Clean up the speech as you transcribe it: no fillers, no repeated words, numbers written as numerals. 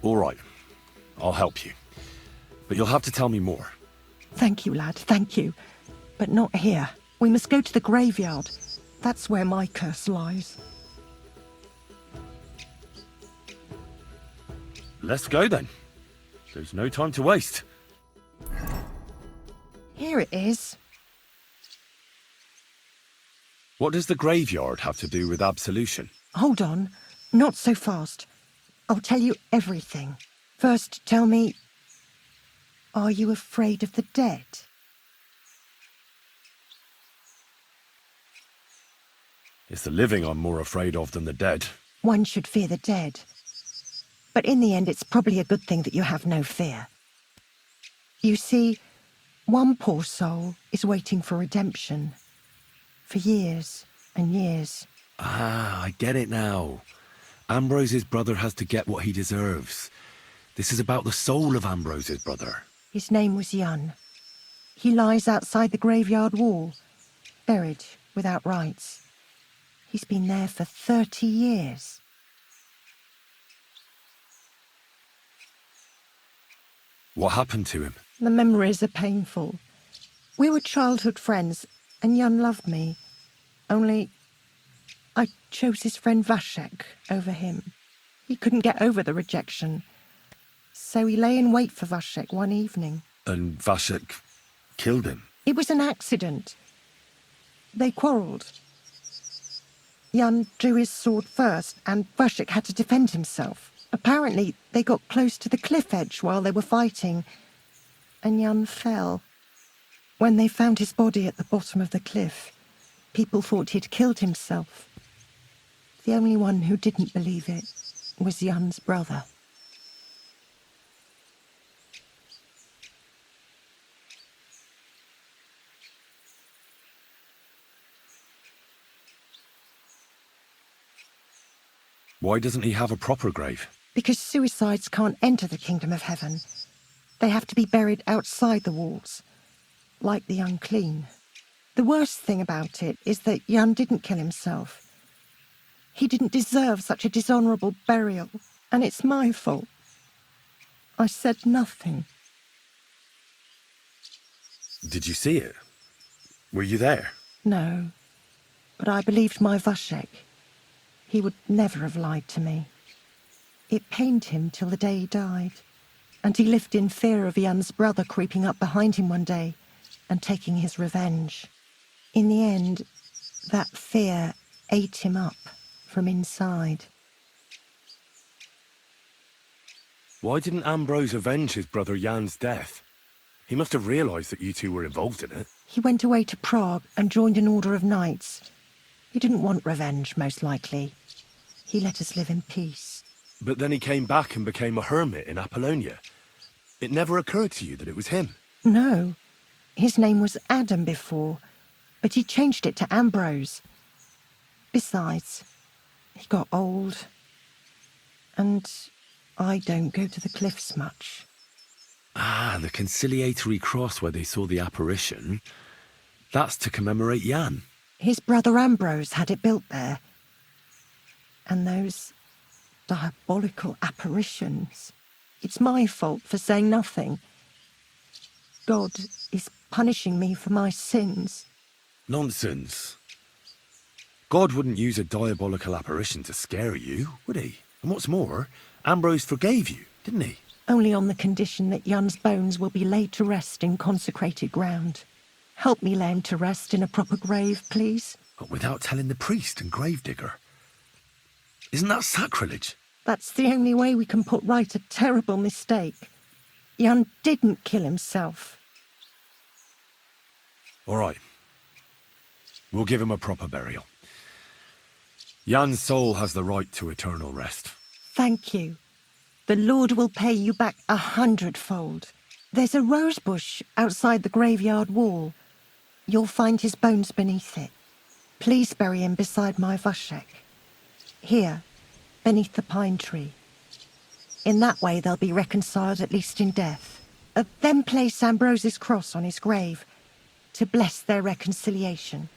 All right. I'll help you. But you'll have to tell me more. Thank you, lad, thank you. But not here. We must go to the graveyard. That's where my curse lies. Let's go then. There's no time to waste. Here it is. What does the graveyard have to do with absolution? Hold on. Not so fast. I'll tell you everything. First, tell me, are you afraid of the dead? It's the living I'm more afraid of than the dead. One should fear the dead. But in the end, it's probably a good thing that you have no fear. You see, one poor soul is waiting for redemption. For years and years. Ah, I get it now. Ambrose's brother has to get what he deserves. This is about the soul of Ambrose's brother. His name was Jan. He lies outside the graveyard wall, buried without rites. He's been there for 30 years. What happened to him? The memories are painful. We were childhood friends, and Jan loved me. Only, I chose his friend Vashek over him. He couldn't get over the rejection. So he lay in wait for Vashek one evening. And Vashek killed him? It was an accident. They quarrelled. Jan drew his sword first, and Vashek had to defend himself. Apparently, they got close to the cliff edge while they were fighting, and Jan fell. When they found his body at the bottom of the cliff, people thought he'd killed himself. The only one who didn't believe it was Jan's brother. Why doesn't he have a proper grave? Because suicides can't enter the kingdom of heaven. They have to be buried outside the walls, like the unclean. The worst thing about it is that Jan didn't kill himself. He didn't deserve such a dishonourable burial, and it's my fault. I said nothing. Did you see it? Were you there? No, but I believed my Vashek. He would never have lied to me. It pained him till the day he died, and he lived in fear of Jan's brother creeping up behind him one day and taking his revenge. In the end, that fear ate him up from inside. Why didn't Ambrose avenge his brother Jan's death? He must have realised that you two were involved in it. He went away to Prague and joined an order of knights. He didn't want revenge, most likely. He let us live in peace. But then he came back and became a hermit in Apollonia. It never occurred to you that it was him? No. His name was Adam before, but he changed it to Ambrose. Besides, he got old, and I don't go to the cliffs much. Ah, the conciliatory cross where they saw the apparition. That's to commemorate Jan. His brother Ambrose had it built there. And those diabolical apparitions. It's my fault for saying nothing. God is punishing me for my sins. Nonsense. God wouldn't use a diabolical apparition to scare you, would he? And what's more, Ambrose forgave you, didn't he? Only on the condition that Jan's bones will be laid to rest in consecrated ground. Help me lay him to rest in a proper grave, please. But without telling the priest and gravedigger. Isn't that sacrilege? That's the only way we can put right a terrible mistake. Jan didn't kill himself. All right. We'll give him a proper burial. Jan's soul has the right to eternal rest. Thank you. The Lord will pay you back 100-fold. There's a rose bush outside the graveyard wall. You'll find his bones beneath it. Please bury him beside my Vashek. Here, beneath the pine tree. In that way they'll be reconciled, at least in death. Then place Ambrose's cross on his grave to bless their reconciliation.